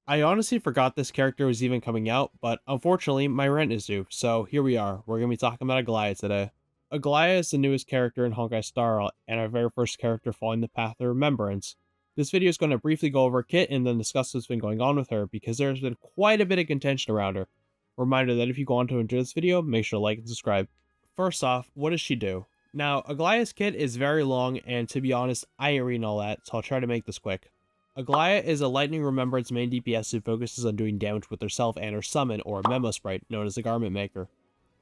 I honestly forgot this character was even coming out, but unfortunately my rent is due, so here we are. We're going to be talking about Aglaea today. Aglaea is the newest character in Honkai Star and our very first character following the path of remembrance. This video is going to briefly go over Kit and then discuss what's been going on with her because there's been quite a bit of contention around her. Reminder that if you go on to enjoy this video, make sure to like and subscribe. First off, what does she do? Now, Aglaea's kit is very long, and to be honest, I ain't reading all that, so I'll try to make this quick. Aglaea is a Lightning Remembrance main DPS who focuses on doing damage with herself and her summon, or Memo Sprite, known as the Garment Maker.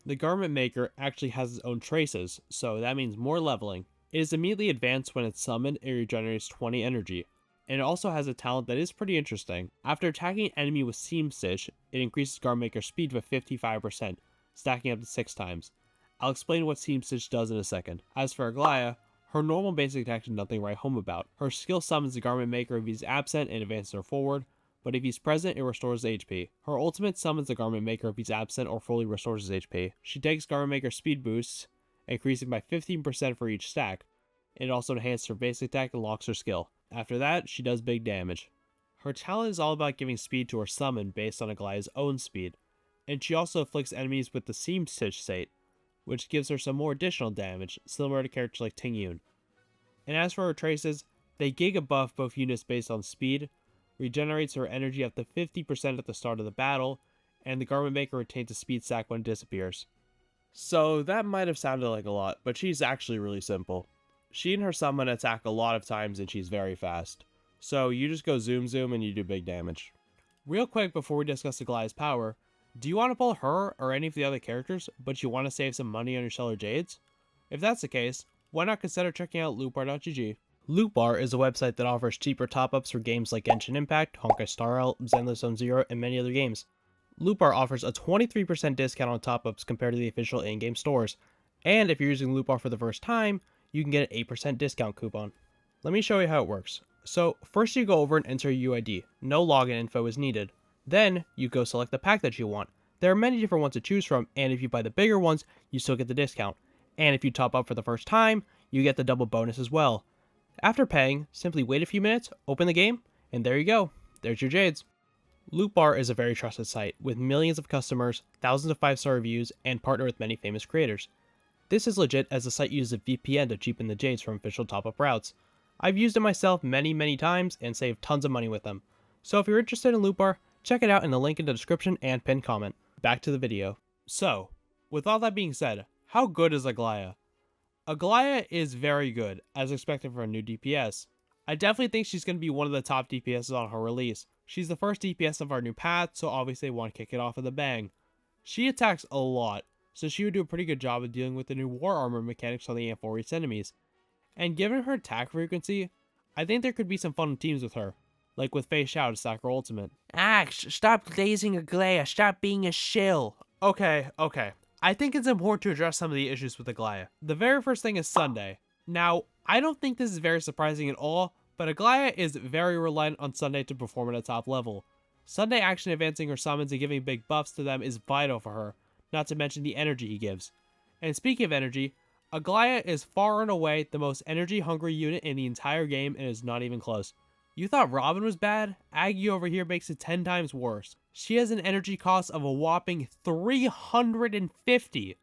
The Garment Maker actually has its own traces, so that means more leveling. It is immediately advanced when it's summoned and regenerates 20 energy. And it also has a talent that is pretty interesting. After attacking an enemy with Seam Stitch, it increases Garment Maker's speed by 55%, stacking up to 6 times. I'll explain what Seam Stitch does in a second. As for Aglaea, her normal basic attack is nothing to write home about. Her skill summons the Garment Maker if he's absent and advances her forward, but if he's present, it restores the HP. Her ultimate summons the Garment Maker if he's absent or fully restores his HP. She takes Garment Maker's speed boosts, increasing by 15% for each stack. It also enhances her basic attack and locks her skill. After that, she does big damage. Her talent is all about giving speed to her summon based on Aglaea's own speed, and she also afflicts enemies with the Seam Stitch state, which gives her some more additional damage, similar to characters like Ting Yun. And as for her traces, they giga buff both units based on speed, regenerates her energy up to 50% at the start of the battle, and the Garment Maker retains a speed stack when it disappears. So that might have sounded like a lot, but she's actually really simple. She and her summon attack a lot of times and she's very fast. So you just go zoom and you do big damage. Real quick before we discuss Aglaea's power, do you want to pull her or any of the other characters, but you want to save some money on your Stellar Jades? If that's the case, why not consider checking out lootbar.gg? Lootbar is a website that offers cheaper top-ups for games like Genshin Impact, Honkai Star Rail, Zenless Zone Zero, and many other games. Lootbar offers a 23% discount on top-ups compared to the official in-game stores, and if you're using Lootbar for the first time, you can get an 8% discount coupon. Let me show you how it works. So, first you go over and enter your UID. No login info is needed. Then, you go select the pack that you want. There are many different ones to choose from, and if you buy the bigger ones, you still get the discount. And if you top up for the first time, you get the double bonus as well. After paying, simply wait a few minutes, open the game, and there you go. There's your Jades. Lootbar is a very trusted site, with millions of customers, thousands of 5-star reviews, and partner with many famous creators. This is legit as the site uses a VPN to cheapen the Jades from official top-up routes. I've used it myself many times and saved tons of money with them. So if you're interested in Lootbar, check it out in the link in the description and pinned comment. Back to the video. So, with all that being said, how good is Aglaea? Aglaea is very good, as expected for a new DPS. I definitely think she's going to be one of the top DPSs on her release. She's the first DPS of our new path, so obviously I want to kick it off with a bang. She attacks a lot, so she would do a pretty good job of dealing with the new war armor mechanics on the Amphore's enemies. And given her attack frequency, I think there could be some fun teams with her, like with Fei Xiao to stack her ultimate. Stop glazing Aglaea, stop being a shill. Okay. I think it's important to address some of the issues with Aglaea. The very first thing is Sunday. Now, I don't think this is very surprising at all, but Aglaea is very reliant on Sunday to perform at a top level. Sunday action advancing her summons and giving big buffs to them is vital for her, not to mention the energy he gives. And speaking of energy, Aglaea is far and away the most energy-hungry unit in the entire game and is not even close. You thought Robin was bad? Aggie over here makes it 10 times worse. She has an energy cost of a whopping 350,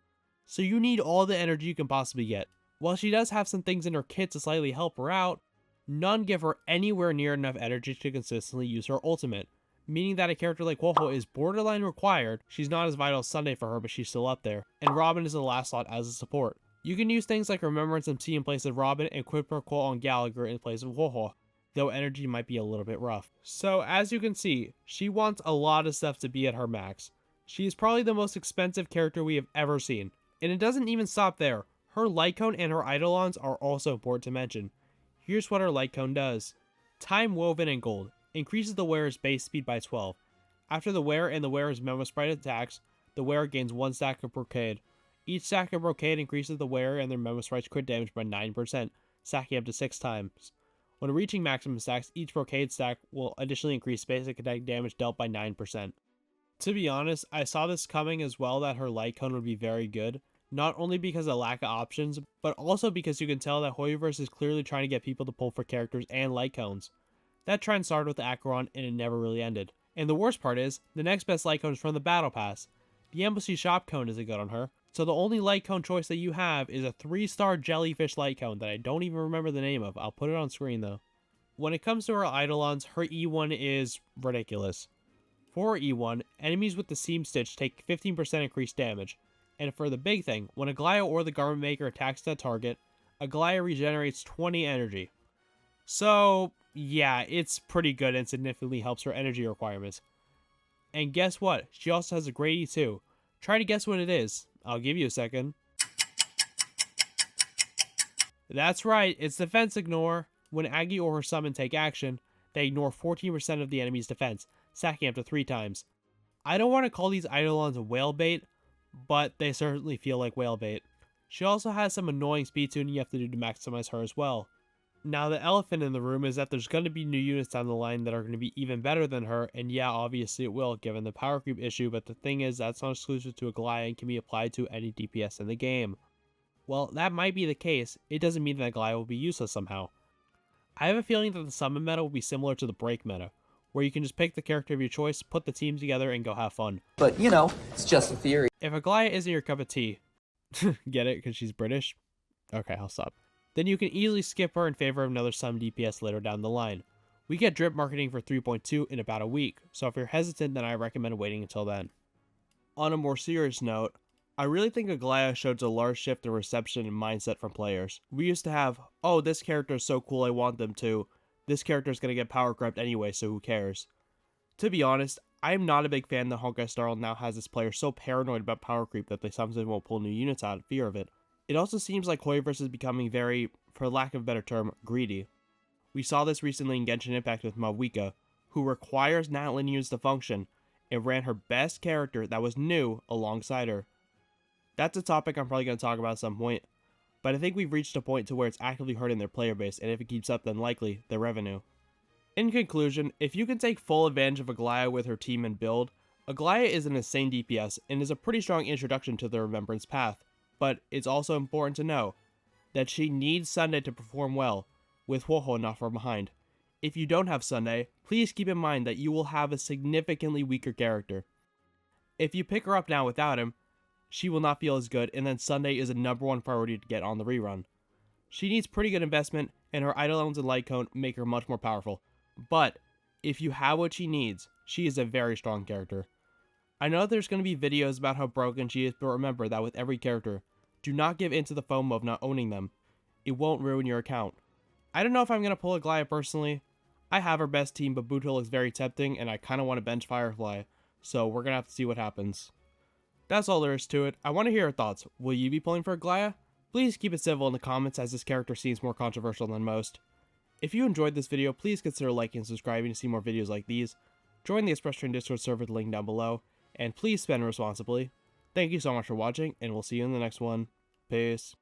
so you need all the energy you can possibly get. While she does have some things in her kit to slightly help her out, none give her anywhere near enough energy to consistently use her ultimate, meaning that a character like Woho is borderline required. She's not as vital as Sunday for her, but she's still up there, and Robin is in the last slot as a support. You can use things like Remembrance MC in place of Robin and Quid Pro Quo on Gallagher in place of Woho, though energy might be a little bit rough. So as you can see, she wants a lot of stuff to be at her max. She is probably the most expensive character we have ever seen. And it doesn't even stop there. Her light cone and her eidolons are also important to mention. Here's what her light cone does. Time Woven in Gold increases the wearer's base speed by 12. After the wearer and the wearer's Memo Sprite attacks, the wearer gains 1 stack of Brocade. Each stack of Brocade increases the wearer and their Memo Sprite's crit damage by 9%, stacking up to 6 times. When reaching maximum stacks, each Brocade stack will additionally increase basic attack damage dealt by 9%. To be honest, I saw this coming as well that her light cone would be very good, not only because of lack of options, but also because you can tell that Hoyoverse is clearly trying to get people to pull for characters and light cones. That trend started with Acheron and it never really ended. And the worst part is, the next best light cone is from the battle pass. The embassy shop cone isn't good on her, so the only light cone choice that you have is a 3-star jellyfish light cone that I don't even remember the name of. I'll put it on screen though. When it comes to her eidolons, her E1 is ridiculous. For her E1, enemies with the seam stitch take 15% increased damage. And for the big thing, when Aglaea or the garment maker attacks that target, Aglaea regenerates 20 energy. So, yeah, it's pretty good and significantly helps her energy requirements. And guess what? She also has a great E2. Try to guess what it is. I'll give you a second. That's right, it's Defense Ignore. When Aggie or her summon take action, they ignore 14% of the enemy's defense, stacking up to 3 times. I don't want to call these eidolons whale bait, but they certainly feel like whale bait. She also has some annoying speed tuning you have to do to maximize her as well. Now the elephant in the room is that there's going to be new units down the line that are going to be even better than her, and yeah, obviously it will given the power creep issue, but the thing is that's not exclusive to Aglaea and can be applied to any DPS in the game. Well, that might be the case, it doesn't mean that Aglaea will be useless somehow. I have a feeling that the summon meta will be similar to the break meta, where you can just pick the character of your choice, put the team together, and go have fun. But, you know, it's just a theory. If Aglaea isn't your cup of tea, get it because she's British? Okay, I'll stop. Then you can easily skip her in favor of another summon DPS later down the line. We get drip marketing for 3.2 in about a week, so if you're hesitant then I recommend waiting until then. On a more serious note, I really think Aglaea showed a large shift in reception and mindset from players. We used to have, oh, this character is so cool I want them to, this character is going to get power crept anyway so who cares. To be honest, I am not a big fan that Honkai Star now has its players so paranoid about power creep that they sometimes won't pull new units out of fear of it. It also seems like Hoyoverse is becoming very, for lack of a better term, greedy. We saw this recently in Genshin Impact with Mawika, who requires Nat linears to function, and ran her best character that was new alongside her. That's a topic I'm probably going to talk about at some point, but I think we've reached a point to where it's actively hurting their player base, and if it keeps up then likely, their revenue. In conclusion, if you can take full advantage of Aglaea with her team and build, Aglaea is an insane DPS and is a pretty strong introduction to the Remembrance path, but it's also important to know that she needs Sunday to perform well, with Woho not far behind. If you don't have Sunday, please keep in mind that you will have a significantly weaker character. If you pick her up now without him, she will not feel as good, and then Sunday is a #1 priority to get on the rerun. She needs pretty good investment, and her eidolons and light cone make her much more powerful. But, if you have what she needs, she is a very strong character. I know there's going to be videos about how broken she is, but remember that with every character, do not give in to the FOMO of not owning them. It won't ruin your account. I don't know if I'm going to pull Aglaea personally. I have her best team, but Buto looks very tempting, and I kind of want to bench Firefly, so we're going to have to see what happens. That's all there is to it. I want to hear your thoughts. Will you be pulling for Aglaea? Please keep it civil in the comments as this character seems more controversial than most. If you enjoyed this video, please consider liking and subscribing to see more videos like these. Join the Express Train Discord server, the link down below, and please spend responsibly. Thank you so much for watching, and we'll see you in the next one. Peace.